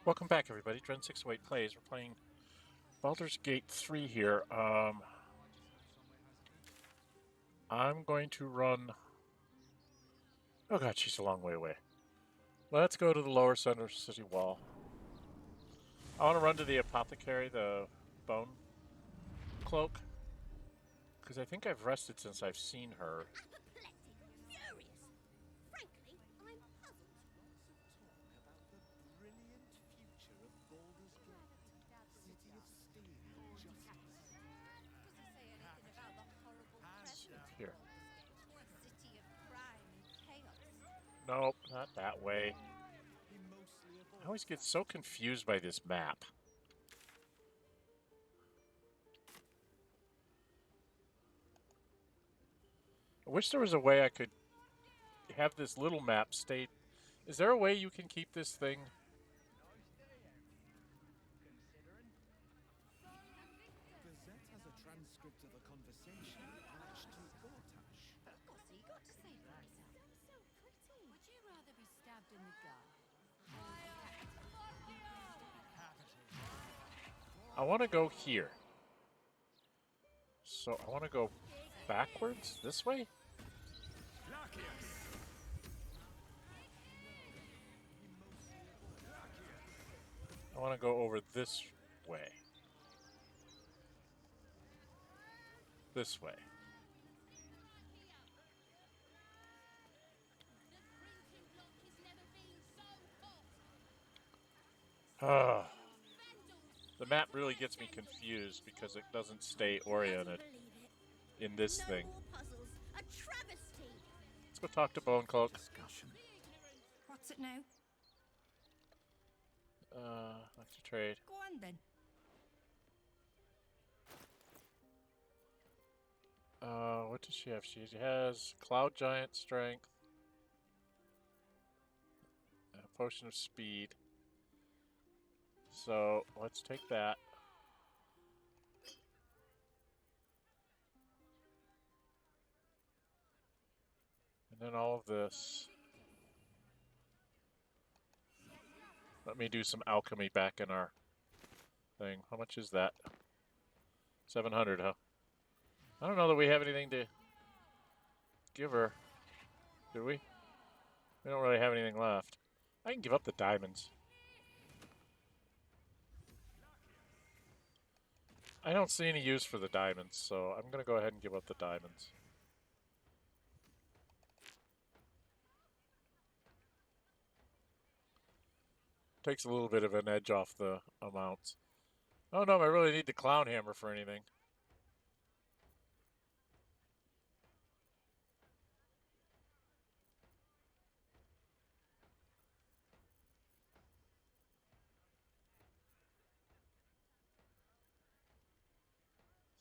Welcome back, everybody. Dren608 plays. We're playing Baldur's Gate 3 here. I'm going to run... Oh god, she's a long way away. Let's go to the lower center city wall. I want to run to the apothecary, the bone cloak, because I think I've rested since I've seen her. Apoplectic, furious. Frankly, I'm puzzled. Lots of talk about the brilliant future of Baldur's Gate, City of Steel and Justice. Does he say anything about the horrible present of Here. Baldur's Gate? City of crime and chaos. Nope, not that way. He mostly I always avoids get that. so confused by this map. I wish there was a way I could have this little map stay... Is there a way you can keep this thing? Gazette has a transcript of a conversation attached to Gortash. What's he got to say for himself? So pretty. Would you rather be stabbed in the gut? I want to go here. So I want to go backwards this way? I want to go over this way. This way. The map really gets me confused because it doesn't stay oriented in this thing. More puzzles. A travesty. Let's go talk to Bone Cloak. Discussion. What's it now? Let's trade. Go on then. What does she have? She has Cloud Giant Strength, a Potion of Speed. So let's take that. And then all of this. Let me do some alchemy back in our thing. How much is that? 700, huh? I don't know that we have anything to give her. Do we? We don't really have anything left. I can give up the diamonds. I don't see any use for the diamonds, so I'm going to go ahead and give up the diamonds. Takes a little bit of an edge off the amounts. Oh no, I really need the clown hammer for anything.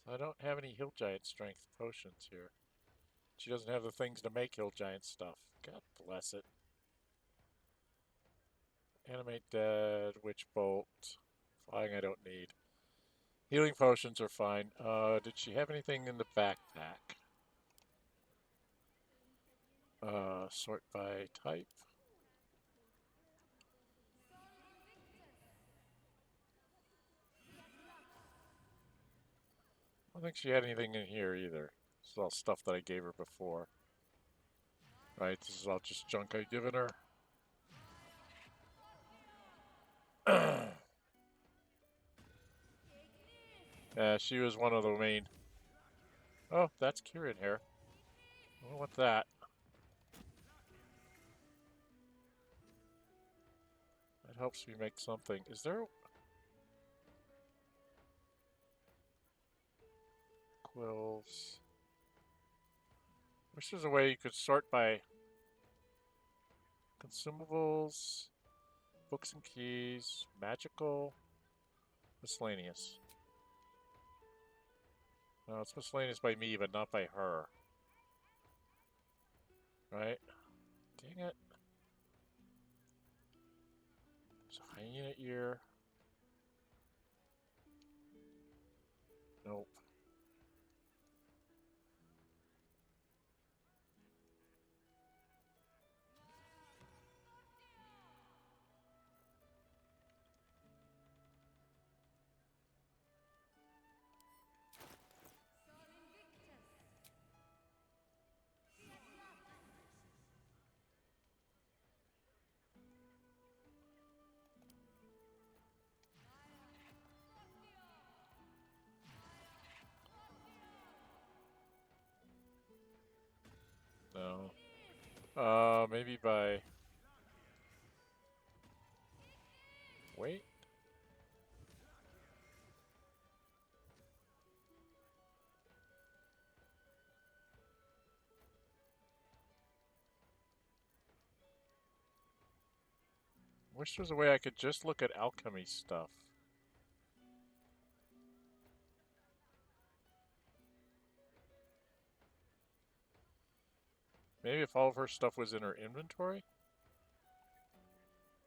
So I don't have any hill giant strength potions here. She doesn't have the things to make hill giant stuff. God bless it. Animate dead, witch bolt. Flying I don't need. Healing potions are fine. Did she have anything in the backpack? Sort by type. I don't think she had anything in here either. This is all stuff that I gave her before. Right, this is all just junk I've given her. Yeah, she was one of the main... Oh, that's Kieran here. I don't want that. That helps me make something. Is there... Quills... Wish there's a way you could sort by... Consumables... Books and keys... Magical... Miscellaneous. No, it's miscellaneous by me, but not by her. Right? Dang it. There's a hyena ear. Nope. No. Maybe by... Wait. Wish there was a way I could just look at alchemy stuff. Maybe if all of her stuff was in her inventory,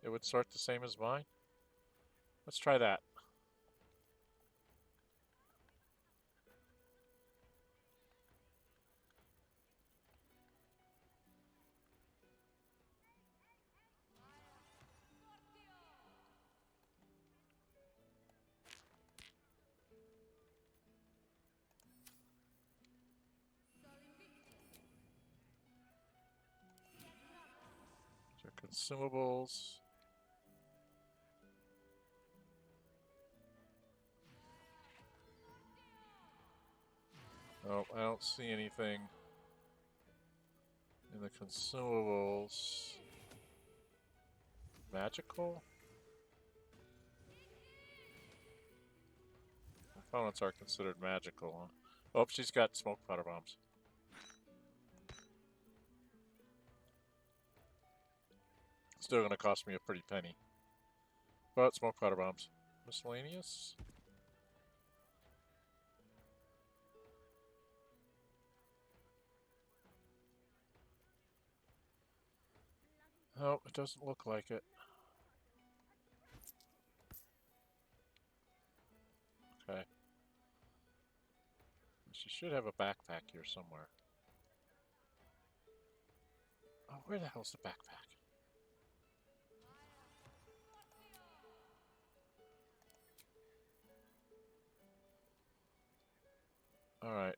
it would sort the same as mine. Let's try that. So consumables. Oh, I don't see anything in the consumables. Magical? Components are considered magical, huh? Oh, she's got smoke powder bombs. Still gonna cost me a pretty penny. But smoke powder bombs. Miscellaneous? Oh, it doesn't look like it. Okay. She should have a backpack here somewhere. Oh, where the hell's the backpack? Alright.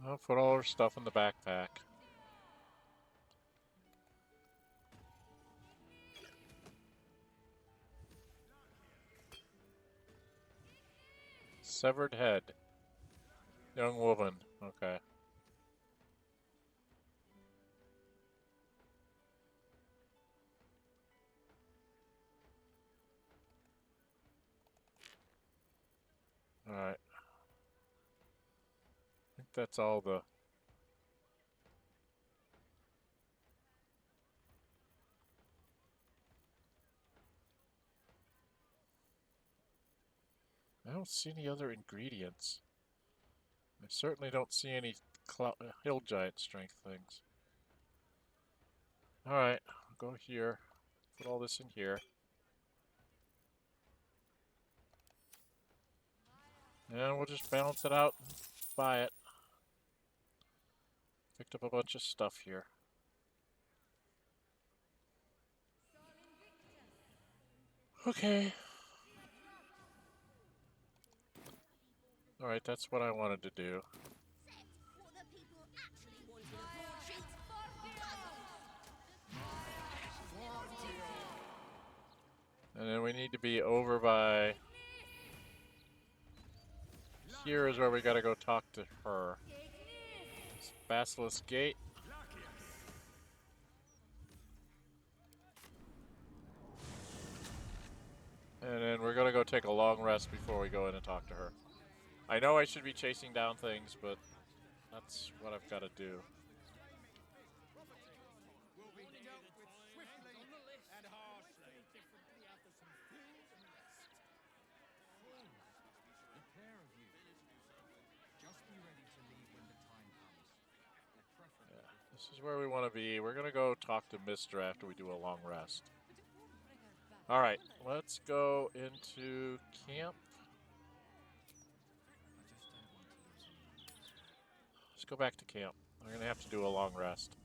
I'll put all her stuff in the backpack. Severed head. Young woman. Okay. Alright. I think that's all the... I don't see any other ingredients. I certainly don't see any hill giant strength things. Alright, I'll go here. Put all this in here. And we'll just balance it out and buy it. Picked up a bunch of stuff here. Okay. Alright, that's what I wanted to do. What the people actually wanted a broadsheet. And then we need to be over by... Here is where we gotta go talk to her. It's Basilisk Gate. And then we're gonna go take a long rest before we go in and talk to her. I know I should be chasing down things, but that's what I've got to do. Will be dealt with swiftly and harshly. The pair of you. Just be ready to leave when the time comes. Or preferably Yeah, this is where we want to be. We're gonna go talk to Mister after we do a long rest. Alright, let's go into camp. Let's go back to camp. We're gonna have to do a long rest.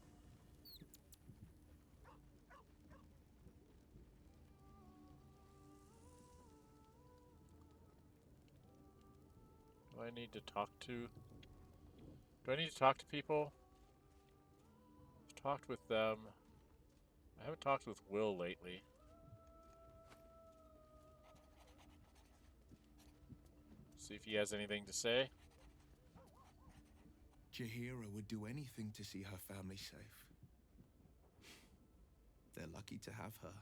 Do I need to talk to... Do I need to talk to people? talked with them. I haven't talked with Wyll lately. See if he has anything to say. Jaheira would do anything to see her family safe. They're lucky to have her,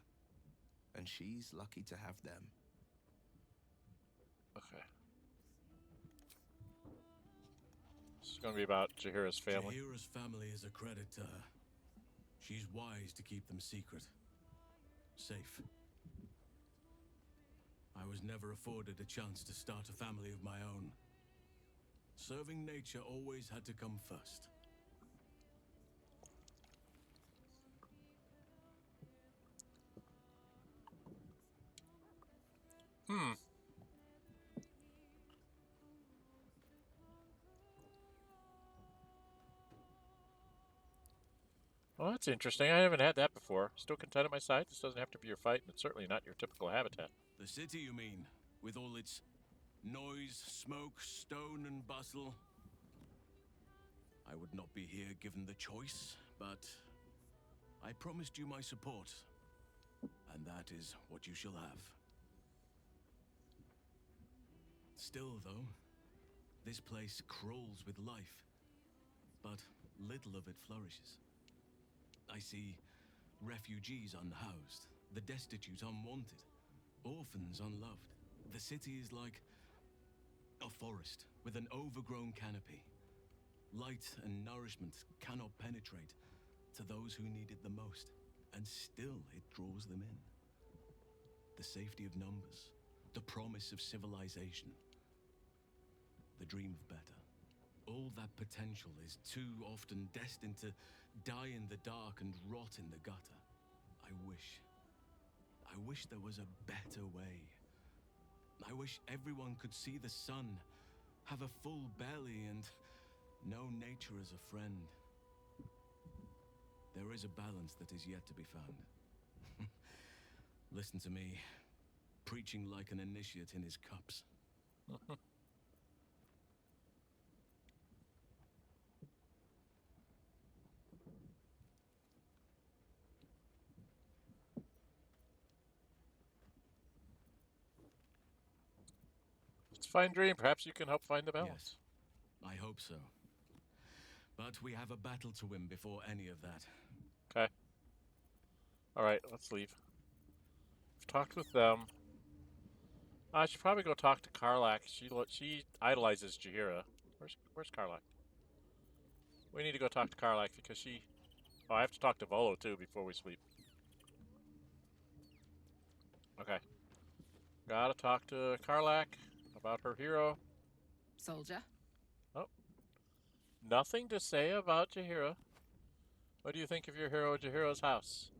and she's lucky to have them. Okay. This is going to be about Jaheira's family. Jaheira's family is a credit to her. She's wise to keep them secret. Safe. I was never afforded a chance to start a family of my own. Serving nature always had to come first. Well, that's interesting. I haven't had that before. Still content at my side? This doesn't have to be your fight, and it's certainly not your typical habitat. The city, you mean? With all its noise, smoke, stone, and bustle? I would not be here given the choice, but I promised you my support, and that is what you shall have. Still, though, this place crawls with life, but little of it flourishes. I see refugees unhoused, the destitute unwanted, orphans unloved. The city is like a forest with an overgrown canopy. Light and nourishment cannot penetrate to those who need it the most, and still it draws them in. The safety of numbers, the promise of civilization, the dream of better. All that potential is too often destined to die in the dark and rot in the gutter. I wish there was a better way. I wish everyone could see the sun, have a full belly, and know nature as a friend. There is a balance that is yet to be found. Listen to me, preaching like an initiate in his cups. It's a fine dream. Perhaps you can help find the balance. Yes, I hope so. But we have a battle to win before any of that. Okay. Alright, let's leave. I've talked with them. I should probably go talk to Karlach. She idolizes Jaheira. Where's Karlach? We need to go talk to Karlach because she... Oh, I have to talk to Volo too before we sleep. Okay. Gotta talk to Karlach about her hero. Soldier. Oh. Nothing to say about Jaheira. What do you think of your hero, Jaheira's house?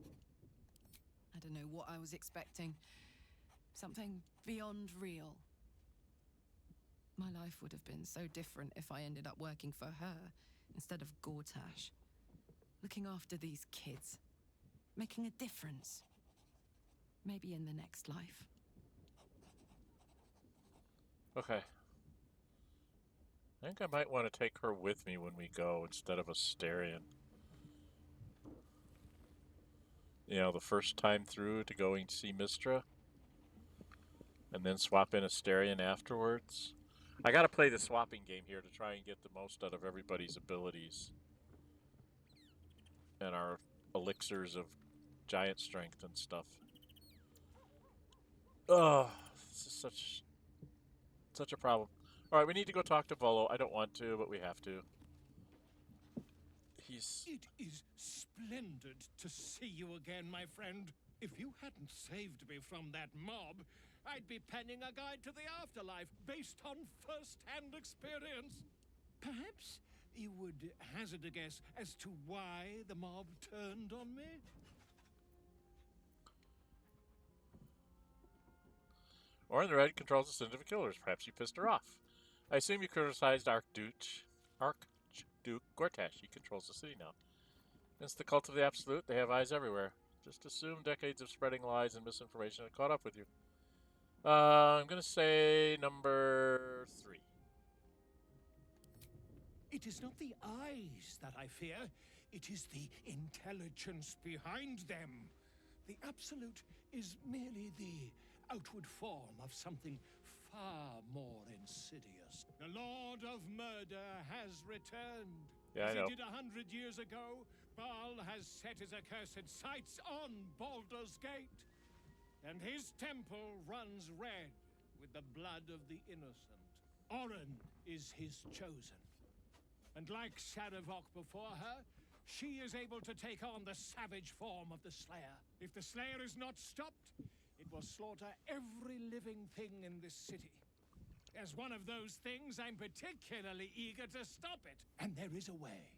I don't know what I was expecting. Something beyond real. My life would have been so different if I ended up working for her instead of Gortash. Looking after these kids. Making a difference. Maybe in the next life. Okay. I think I might want to take her with me when we go instead of Astarion. You know, the first time through to going to see Mistra. And then swap in Astarion afterwards. I gotta play the swapping game here to try and get the most out of everybody's abilities. And our elixirs of giant strength and stuff. Oh, this is such a problem. Alright, we need to go talk to Volo. I don't want to, but we have to. It is splendid to see you again, my friend. If you hadn't saved me from that mob, I'd be penning a guide to the afterlife based on first-hand experience. Perhaps you would hazard a guess as to why the mob turned on me? Orin the Red controls the Syndic of Killers. Perhaps you pissed her off. I assume you criticized Archduke Gortash. He controls the city now. Since the cult of the Absolute, they have eyes everywhere. Just assume decades of spreading lies and misinformation have caught up with you. I'm going to say number 3. It is not the eyes that I fear. It is the intelligence behind them. The Absolute is merely the outward form of something far more insidious. The Lord of Murder has returned. Yeah, I As know. he did 100 years ago, Baal has set his accursed sights on Baldur's Gate. And his temple runs red with the blood of the innocent. Oren is his chosen. And like Shadowheart before her, she is able to take on the savage form of the Slayer. If the Slayer is not stopped, it will slaughter every living thing in this city. As one of those things, I'm particularly eager to stop it. And there is a way.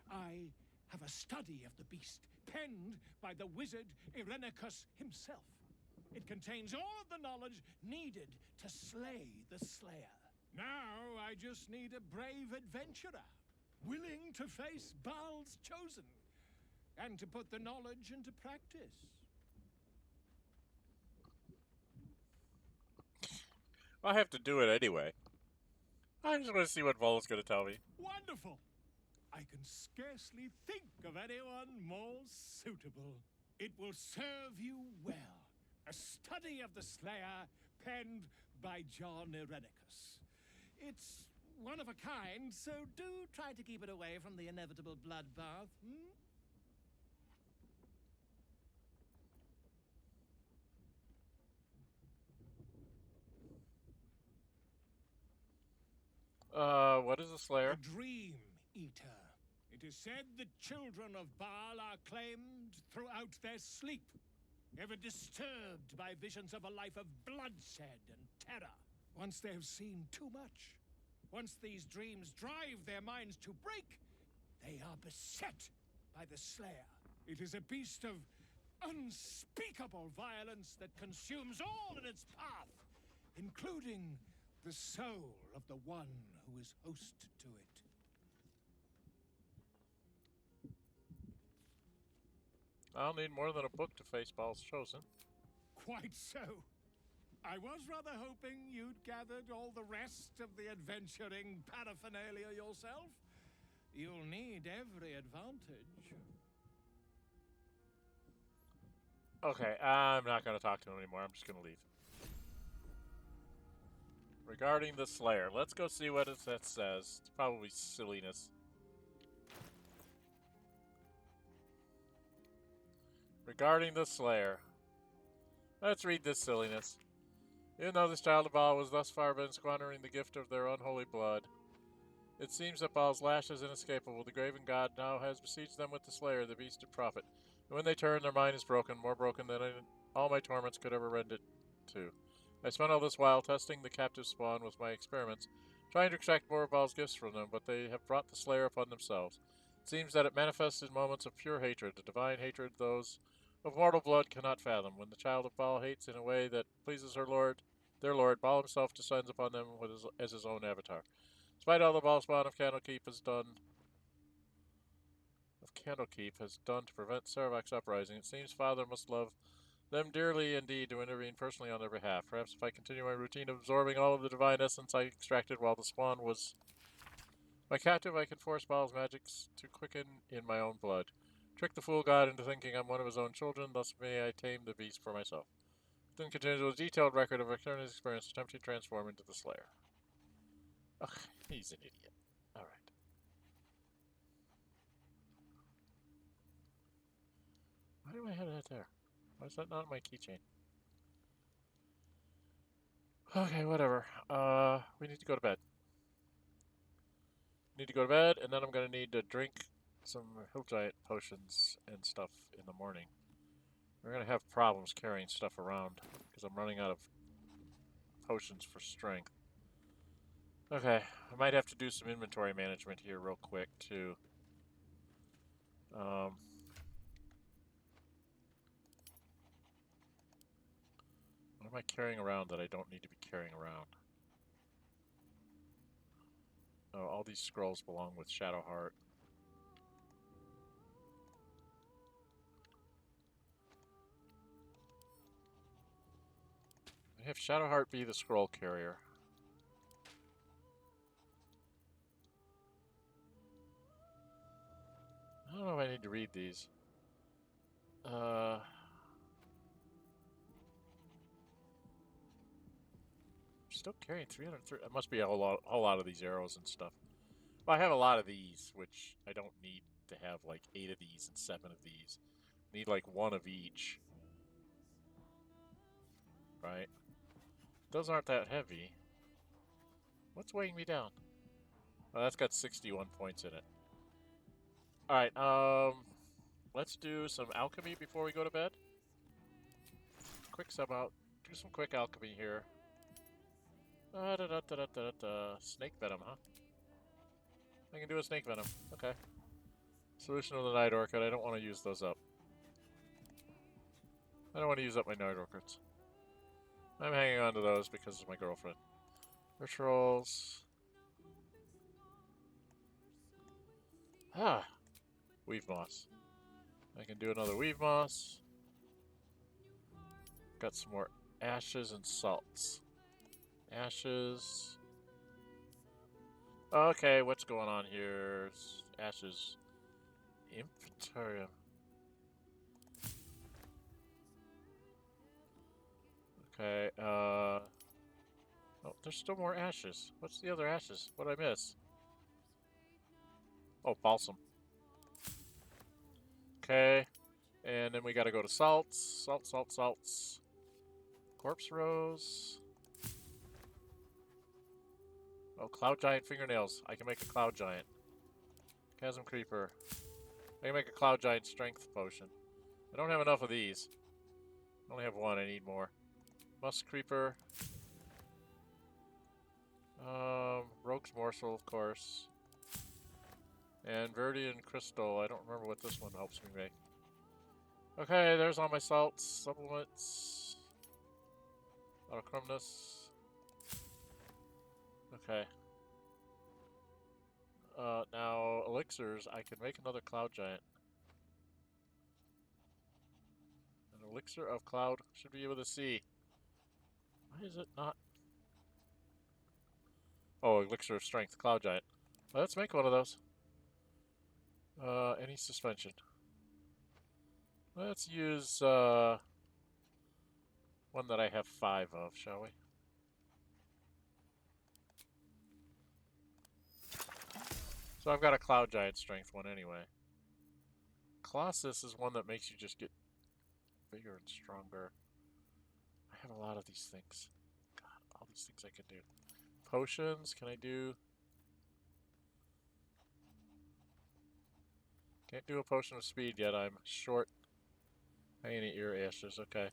I have a study of the beast, penned by the wizard Irenicus himself. It contains all of the knowledge needed to slay the Slayer. Now I just need a brave adventurer, willing to face Baal's chosen, and to put the knowledge into practice. I have to do it anyway. I just want to see what Volo's going to tell me. Wonderful! I can scarcely think of anyone more suitable. It will serve you well. A study of the Slayer, penned by John Irenicus. It's one of a kind, so do try to keep it away from the inevitable bloodbath. What is a Slayer? A dream eater. It is said the children of Baal are claimed throughout their sleep, ever disturbed by visions of a life of bloodshed and terror. Once they have seen too much, once these dreams drive their minds to break, they are beset by the Slayer. It is a beast of unspeakable violence that consumes all in its path, including the soul of the one who is host to it. I'll need more than a book to face Baal's chosen. Quite so. I was rather hoping you'd gathered all the rest of the adventuring paraphernalia yourself. You'll need every advantage. Okay, I'm not going to talk to him anymore. I'm just going to leave. Regarding the Slayer, let's go see what that says. It's probably silliness. Regarding the Slayer. Let's read this silliness. Even though this child of Baal was thus far been squandering the gift of their unholy blood, it seems that Baal's lash is inescapable. The graven god now has besieged them with the Slayer, the beast of prophet. And when they turn, their mind is broken, more broken than all my torments could ever rend it to. I spent all this while testing the captive spawn with my experiments, trying to extract more of Baal's gifts from them, but they have brought the Slayer upon themselves. It seems that it manifests in moments of pure hatred, a divine hatred those of mortal blood cannot fathom. When the child of Baal hates in a way that pleases her lord, their lord, Baal himself descends upon them as his own avatar. Despite all the Baal spawn of Candlekeep has done to prevent Saravak's uprising, it seems Father must love them dearly indeed to intervene personally on their behalf. Perhaps if I continue my routine of absorbing all of the divine essence I extracted while the spawn was my captive, I can force Baal's magics to quicken in my own blood. Trick the fool god into thinking I'm one of his own children, thus may I tame the beast for myself. Then continues with a detailed record of Victoria's experience attempting to transform into the Slayer. Ugh, he's an idiot. Alright. Why do I have that there? Why is that not on my keychain? Okay, whatever. We need to go to bed. Need to go to bed, and then I'm going to need to drink some Hill Giant potions and stuff in the morning. We're going to have problems carrying stuff around, because I'm running out of potions for strength. Okay, I might have to do some inventory management here real quick, too. What am I carrying around that I don't need to be carrying around? Oh, all these scrolls belong with Shadowheart. I have Shadowheart be the scroll carrier. I don't don't know if I need to read these. Still carrying 330. It must be a whole lot of these arrows and stuff. Well, I have a lot of these, which I don't need to have like 8 of these and 7 of these. I need like 1 of each. Right? Those aren't that heavy. What's weighing me down? Oh, that's got 61 points in it. Alright, let's do some alchemy before we go to bed. Quick sub out. Do some quick alchemy here. Snake venom, huh? I can do a snake venom. Okay. Solution of the night orchid. I don't want to use those up. I don't want to use up my night orchids. I'm hanging on to those because of my girlfriend. Rituals. Ah! Weave moss. I can do another weave moss. Got some more ashes and salts. Ashes. Okay, what's going on here? Ashes. Inventorium. Okay, oh, there's still more ashes. What's the other ashes? What did I miss? Oh, balsam. Okay, and then we gotta go to salts. Salts. Corpse rose. Oh, cloud giant fingernails. I can make a cloud giant. Chasm creeper. I can make a cloud giant strength potion. I don't have enough of these. I only have 1. I need more. Musk creeper. Rogue's morsel, of course. And Verdian crystal. I don't remember what this one helps me make. Okay, there's all my salts, supplements. Autochromnus. Okay. Now elixirs. I can make another cloud giant. An elixir of cloud should be able to see. Why is it not? Oh, elixir of strength, cloud giant. Well, let's make one of those. Any suspension. Let's use one that I have 5 of, shall we? So I've got a cloud giant strength one anyway. Colossus is one that makes you just get bigger and stronger. I have a lot of these things. God, all these things I can do. Potions, can I do? Can't do a potion of speed yet, I'm short. I can eat your ashes, okay.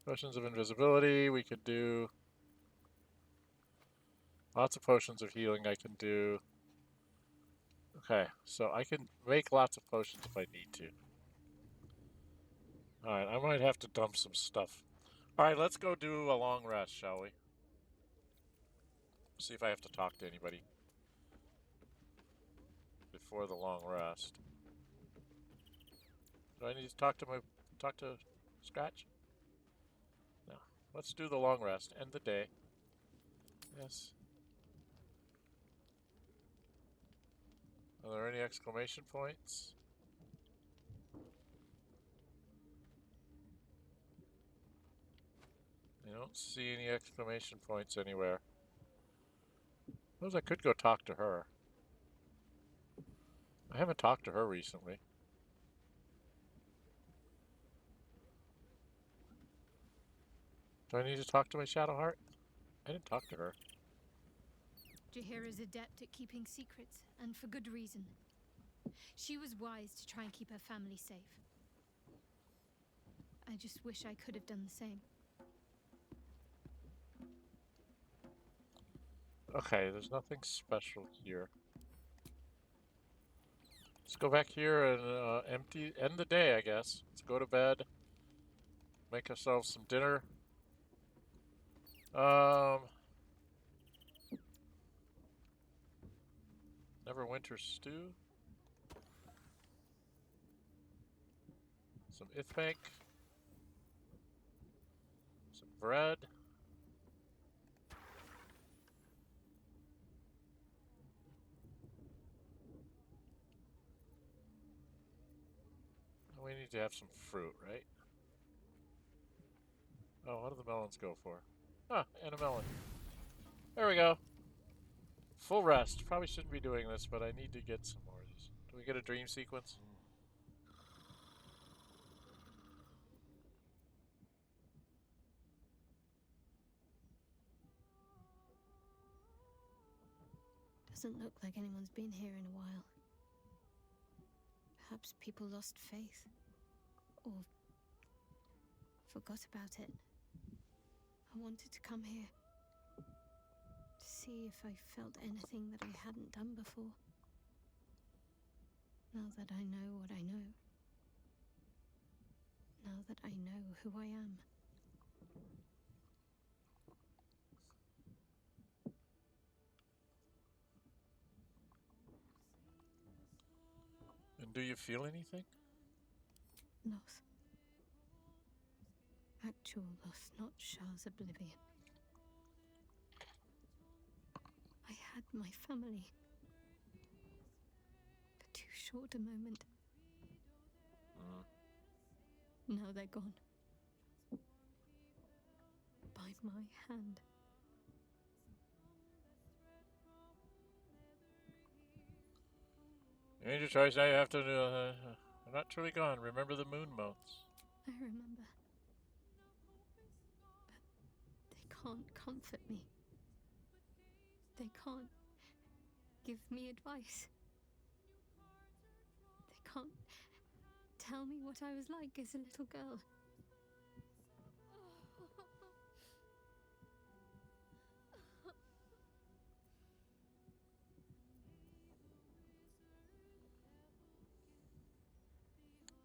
Potions of invisibility, we could do. Lots of potions of healing I can do. Okay, so I can make lots of potions if I need to. Alright, I might have to dump some stuff. Alright, let's go do a long rest, shall we? See if I have to talk to anybody before the long rest. Do I need to talk to Scratch? No. Let's do the long rest. End the day. Yes. Are there any exclamation points? I don't see any exclamation points anywhere. Suppose I could go talk to her. I haven't talked to her recently. Do I need to talk to my Shadowheart? I didn't talk to her. Jaheira's adept at keeping secrets, and for good reason. She was wise to try and keep her family safe. I just wish I could have done the same. Okay, there's nothing special here. Let's go back here and end the day, I guess. Let's go to bed. Make ourselves some dinner. Neverwinter stew. Some ithbank. Some bread. need to have some fruit, right? Oh, what do the melons go for? Ah, and a melon. There we go. Full rest. Probably shouldn't be doing this, but I need to get some more of these. Do we get a dream sequence? Doesn't look like anyone's been here in a while. Perhaps people lost faith. Or forgot about it. I wanted to come here. To see if I felt anything that I hadn't done before. Now that I know what I know. Now that I know who I am. And do you feel anything? Loss. Actual loss, not Shah's oblivion. I had my family. For too short a moment. Now they're gone. By my hand. You made your choice, now you have to I'm not truly gone. Remember the moon motes. I remember. But they can't comfort me. They can't give me advice. They can't tell me what I was like as a little girl.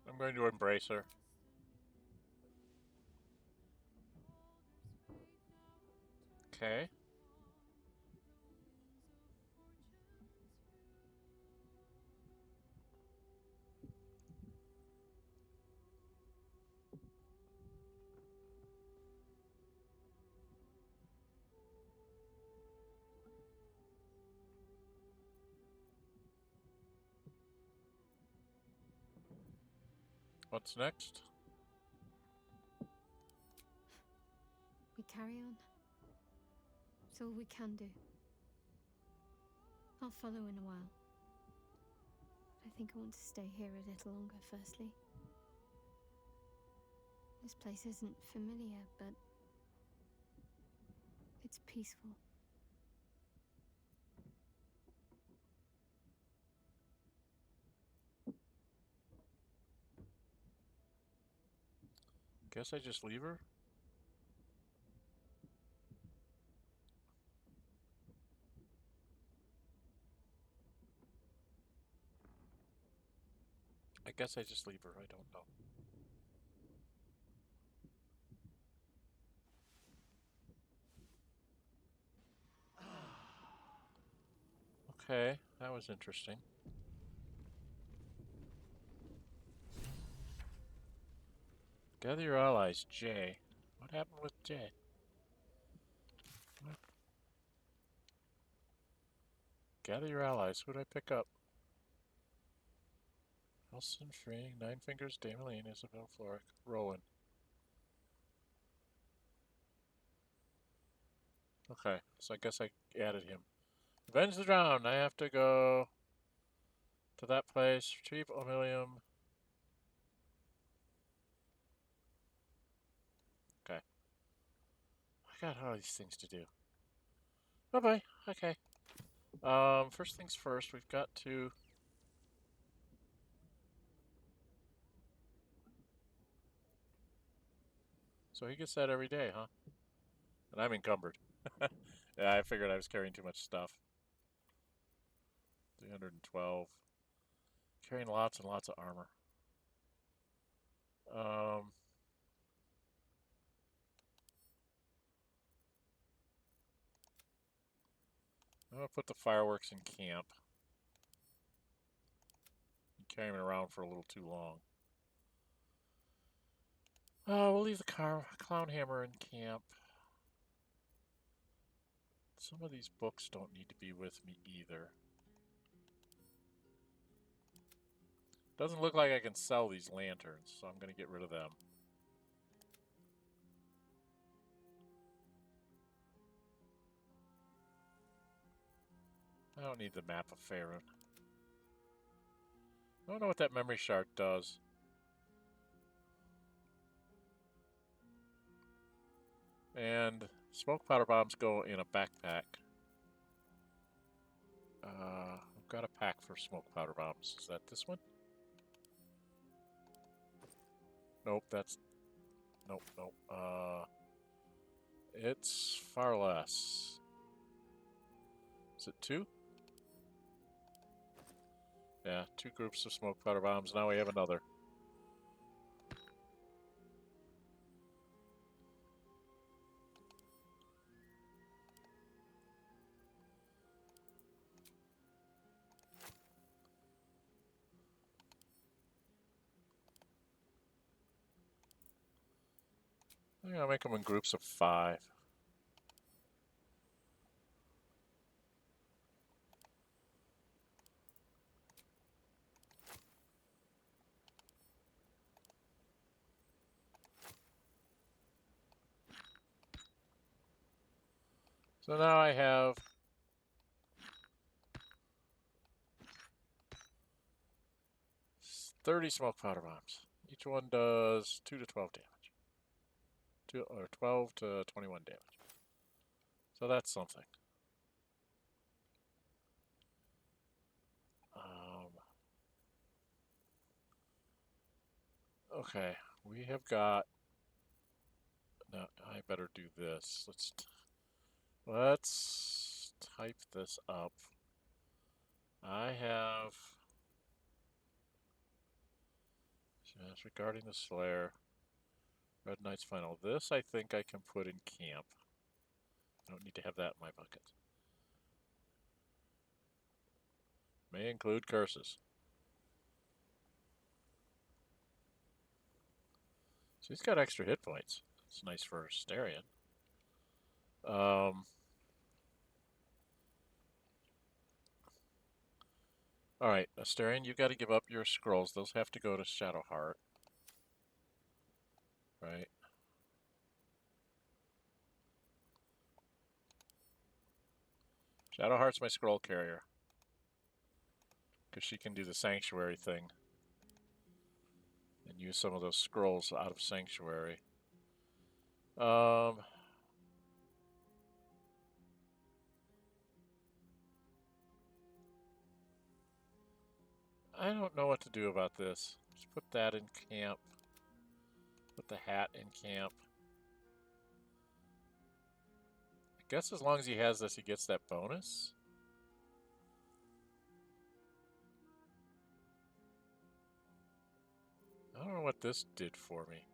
I'm going to embrace her. Okay. What's next? We carry on. It's all we can do. I'll follow in a while. But I think I want to stay here a little longer, firstly. This place isn't familiar, but it's peaceful. Guess I just leave her? I guess I just leave her, I don't know. Okay, that was interesting. Gather your allies, J. What happened with J? What? Gather your allies. Who did I pick up? Halsin, Freeing, Nine Fingers, Dameline, Isabel, Floric, Rowan. Okay, so I guess I added him. Avenge the Drowned. I have to go to that place. Retrieve Omilium. Okay. I got all these things to do. Bye-bye. Okay. First things first, we've got to... So he gets that every day, huh? And I'm encumbered. Yeah, I figured I was carrying too much stuff. 312. Carrying lots and lots of armor. I'm gonna put the fireworks in camp. I'm carrying it around for a little too long. We'll leave the clown hammer in camp. Some of these books don't need to be with me either. Doesn't look like I can sell these lanterns, so I'm going to get rid of them. I don't need the map of Faerun. I don't know what that memory shard does. And smoke powder bombs go in a backpack. I've got a pack for smoke powder bombs. Is that this one? Nope, that's... Nope, nope. It's far less. Is it 2? Yeah, 2 groups of smoke powder bombs. Now we have another. I'm gonna make them in groups of 5. So now I have 30 smoke powder bombs. Each one does 2 to 12 damage. 12 to 21 damage. So that's something. Okay, we have got... No, I better do this. Let's type this up. I have... Just regarding the Slayer. Red Knight's Final. This I think I can put in camp. I don't need to have that in my bucket. May include curses. So he's got extra hit points. It's nice for Astarion. Alright, Astarion, you've got to give up your scrolls. Those have to go to Shadowheart. Right. Shadowheart's my scroll carrier. Because she can do the Sanctuary thing. And use some of those scrolls out of Sanctuary. I don't know what to do about this. Just put that in camp. Put the hat in camp. I guess as long as he has this, he gets that bonus. I don't know what this did for me.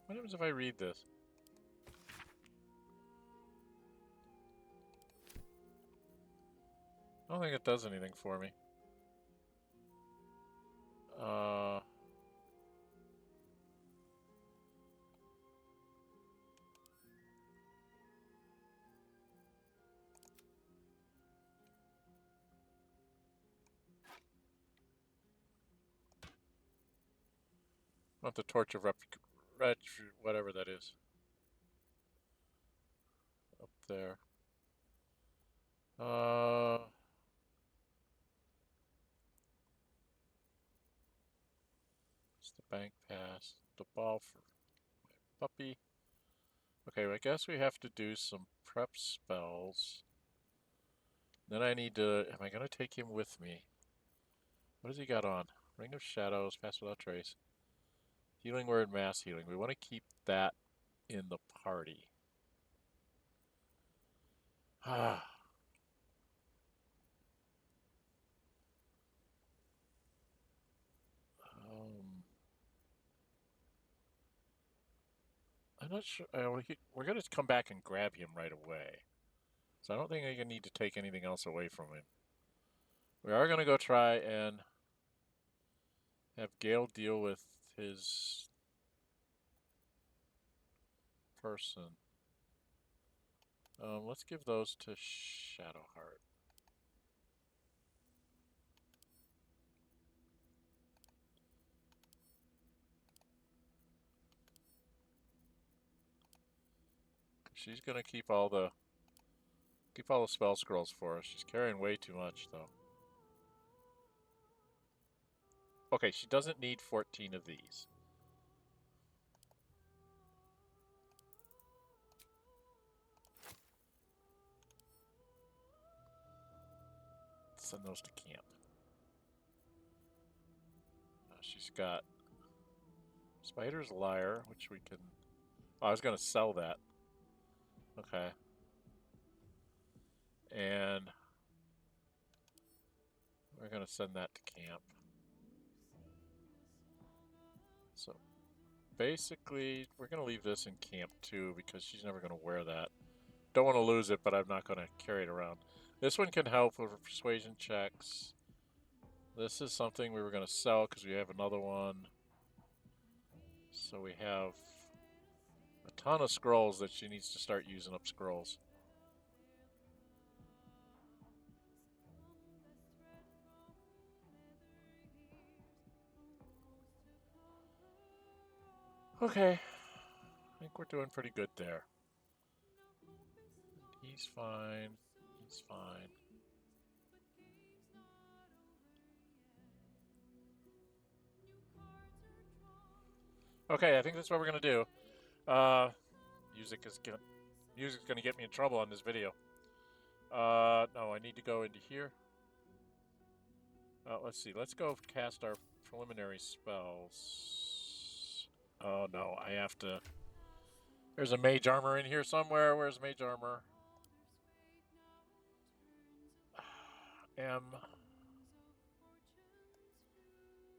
What happens if I read this? I don't think it does anything for me. Not the Torch of whatever that is. Up there. It's the bank pass. The ball for my puppy. Okay, well, I guess we have to do some prep spells. Then I need to... Am I going to take him with me? What has he got on? Ring of Shadows, Pass Without Trace. Healing Word, Mass Healing. We want to keep that in the party. Ah. I'm not sure. We're going to come back and grab him right away. So I don't think I need to take anything else away from him. We are going to go try and have Gale deal with his person. Let's give those to Shadowheart. She's gonna keep all the spell scrolls for us. She's carrying way too much though. Okay, she doesn't need 14 of these. Send those to camp. She's got Spider's Lyre, which we can... Oh, I was going to sell that. Okay. And we're going to send that to camp. So basically, we're going to leave this in camp too because she's never going to wear that. Don't want to lose it, but I'm not going to carry it around. This one can help with persuasion checks. This is something we were going to sell because we have another one. So we have a ton of scrolls that she needs to start using up scrolls. Okay. I think we're doing pretty good there. He's fine. He's fine. Okay, I think that's what we're gonna do. Music's gonna get me in trouble on this video. No, I need to go into here. Let's see. Let's go cast our preliminary spells. Oh no, I have to. There's a mage armor in here somewhere. Where's mage armor? M.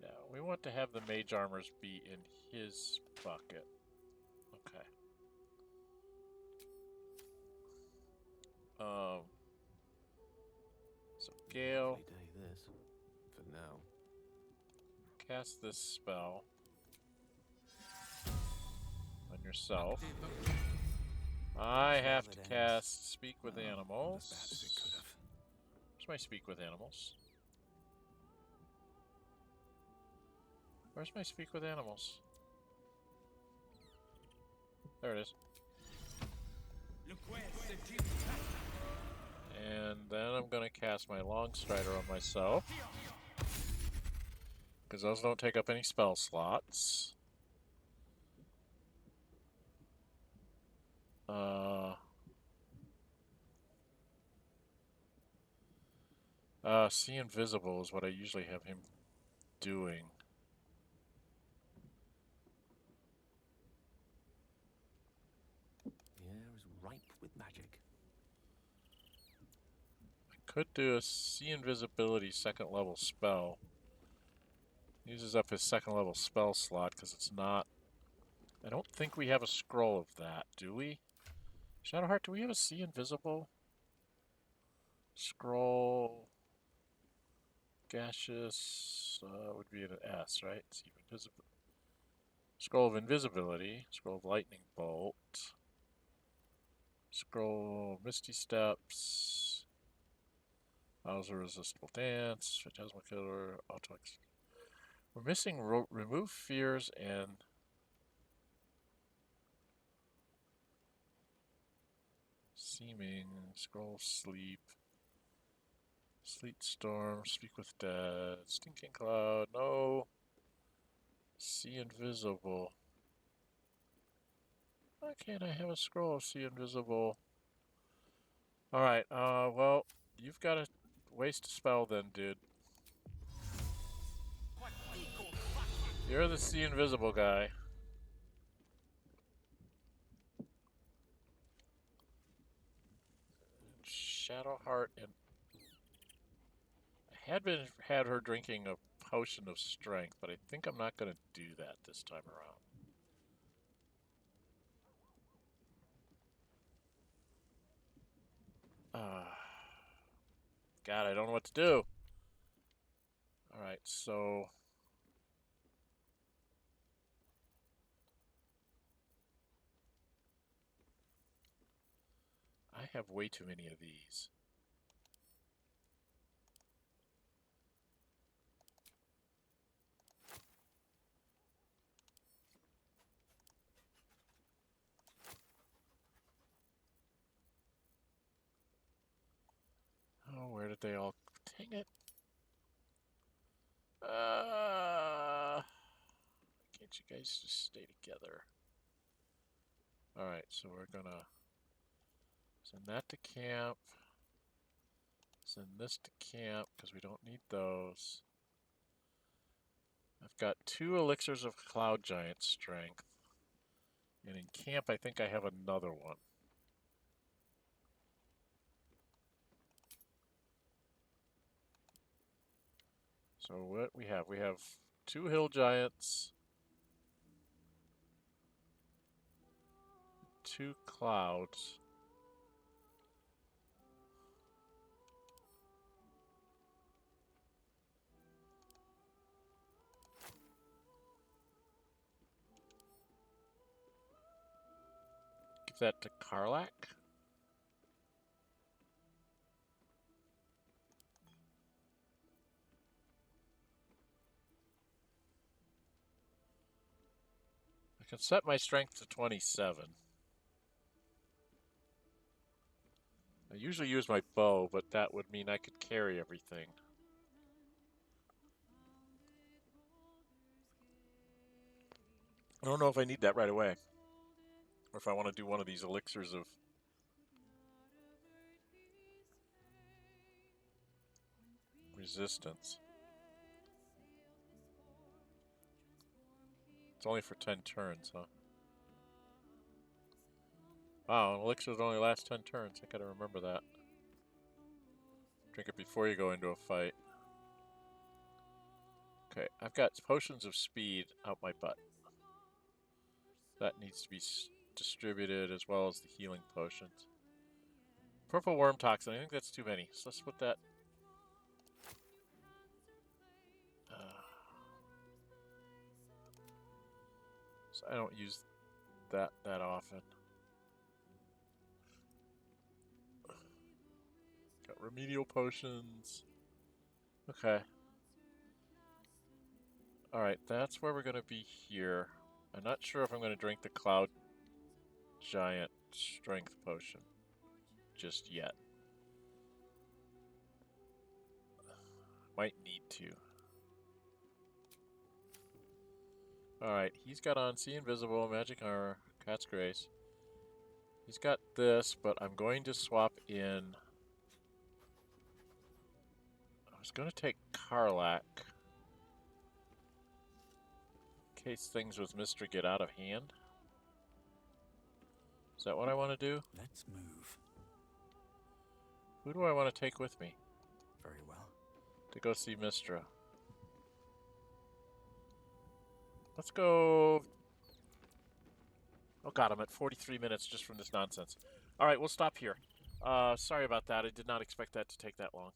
Yeah, we want to have the mage armors be in his bucket. Okay. So Gale, Lovely day this, for now. cast this spell on yourself. I have to cast Speak with Animals. Not as bad as it could have. Where's my Speak with Animals? Where's my Speak with Animals? There it is. And then I'm going to cast my Long Strider on myself. Because those don't take up any spell slots. See Invisible is what I usually have him doing. The air is ripe with magic. I could do a See Invisibility second level spell. Uses up his second level spell slot because it's not... I don't think we have a scroll of that, do we? Shadowheart, do we have a See Invisible? Scroll... Gaseous... would be an S, right? See Invisible... Scroll of Invisibility. Scroll of Lightning Bolt. Scroll of Misty Steps. Bowser Resistible Dance. Phantasmal Killer. Auto... We're missing Remove Fears and... Seeming, Scroll of Sleep, Sleet Storm, Speak with Dead, Stinking Cloud, no, See Invisible. Why can't I have a scroll of See Invisible? Alright, well, you've got to waste a spell then, dude. You're the See Invisible guy. Shadowheart and... I had her drinking a potion of strength, but I think I'm not going to do that this time around. God, I don't know what to do. Alright, so... I have way too many of these. Oh, where did they all... Dang it. Can't you guys just stay together? Alright, so we're gonna send that to camp. Send this to camp, because we don't need those. I've got 2 elixirs of Cloud Giant strength. And in camp, I think I have another one. So what we have? We have 2 Hill Giants. 2 Clouds. Give that to Karlach. I can set my strength to 27. I usually use my bow, but that would mean I could carry everything. I don't know if I need that right away, or if I want to do one of these elixirs of resistance. It's only for 10 turns, huh? Wow, elixirs only last 10 turns. I gotta remember that. Drink it before you go into a fight. Okay, I've got potions of speed out my butt. That needs to be distributed, as well as the healing potions. Purple worm toxin, I think that's too many. So let's put that... so I don't use that often. Got remedial potions. Okay. Alright, that's where we're going to be here. I'm not sure if I'm going to drink the Cloud Giant Strength Potion just yet. Might need to. Alright, he's got on See Invisible, Magic Armor, Cat's Grace. He's got this, but I'm going to swap in... I was going to take Karlach, in case things with Mystra get out of hand. Is that what I want to do? Let's move. Who do I want to take with me Very well. to go see Mystra? Let's go... Oh god, I'm at 43 minutes just from this nonsense. Alright, we'll stop here. Sorry about that. I did not expect that to take that long.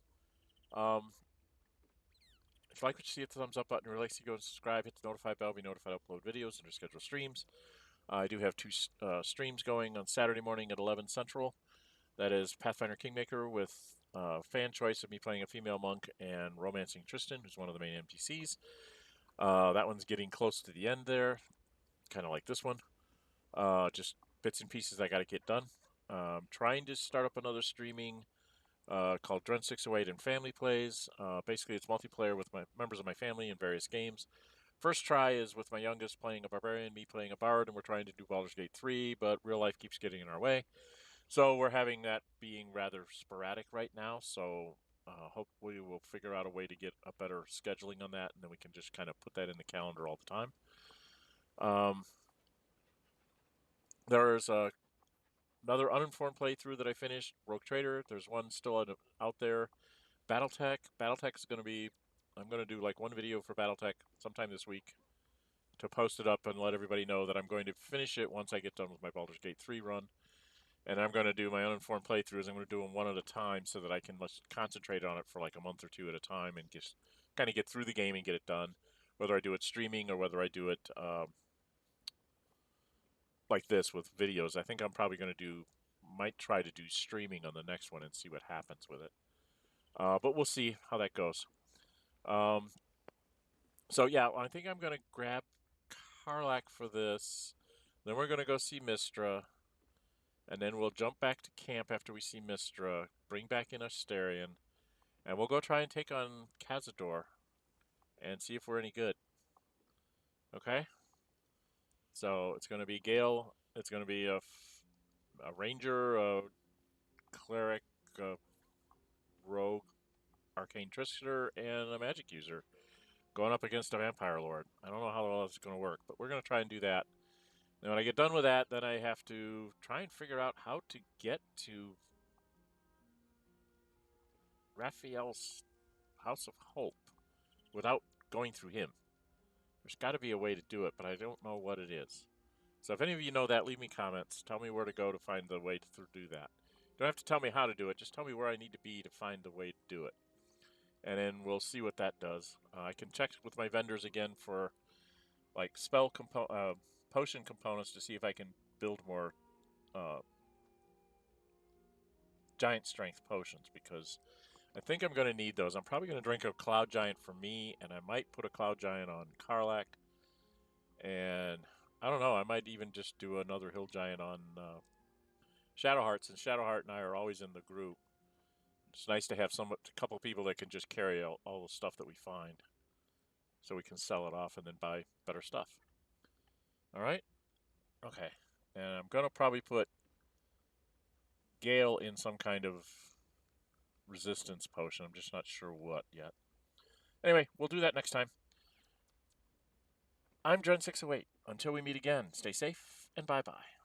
If you like what you see, hit the thumbs up button. Relax, you go and subscribe. Hit the notify bell. Be notified I upload videos and schedule streams. I do have 2 streams going on Saturday morning at 11 Central. That is Pathfinder Kingmaker with fan choice of me playing a female monk and romancing Tristan, who's one of the main NPCs. That one's getting close to the end there, kind of like this one. Just bits and pieces I got to get done. Trying to start up another streaming called Dren608 and Family Plays. Basically, it's multiplayer with my members of my family in various games. First try is with my youngest playing a barbarian, me playing a bard, and we're trying to do Baldur's Gate 3, but real life keeps getting in our way. So we're having that being rather sporadic right now, so hopefully we'll figure out a way to get a better scheduling on that, and then we can just kind of put that in the calendar all the time. There's another uninformed playthrough that I finished, Rogue Trader. There's one still out there. Battletech. Battletech is going to be... I'm going to do like one video for Battletech sometime this week to post it up and let everybody know that I'm going to finish it once I get done with my Baldur's Gate 3 run. And I'm going to do my uninformed playthroughs. I'm going to do them one at a time so that I can concentrate on it for like a month or 2 at a time and just kind of get through the game and get it done. Whether I do it streaming or whether I do it like this with videos. I think I'm probably going to do might try to do streaming on the next one and see what happens with it. But we'll see how that goes. So yeah, I think I'm gonna grab Karlach for this. Then we're gonna go see Mystra, and then we'll jump back to camp after we see Mystra. Bring back in Astarion, and we'll go try and take on Cazador, and see if we're any good. Okay. So it's gonna be Gale. It's gonna be a ranger, a cleric, a rogue, arcane trickster, and a magic user going up against a vampire lord. I don't know how all that's going to work, but we're going to try and do that. And when I get done with that, then I have to try and figure out how to get to Raphael's House of Hope without going through him. There's got to be a way to do it, but I don't know what it is. So if any of you know that, leave me comments. Tell me where to go to find the way to do that. You don't have to tell me how to do it. Just tell me where I need to be to find the way to do it. And then we'll see what that does. I can check with my vendors again for like potion components to see if I can build more giant strength potions, because I think I'm going to need those. I'm probably going to drink a cloud giant for me, and I might put a cloud giant on Karlach. And I don't know, I might even just do another hill giant on Shadowheart, since Shadowheart and I are always in the group. It's nice to have a couple people that can just carry all the stuff that we find, so we can sell it off and then buy better stuff. All right? Okay. And I'm going to probably put Gale in some kind of resistance potion. I'm just not sure what yet. Anyway, we'll do that next time. I'm Dren608. Until we meet again, stay safe and bye-bye.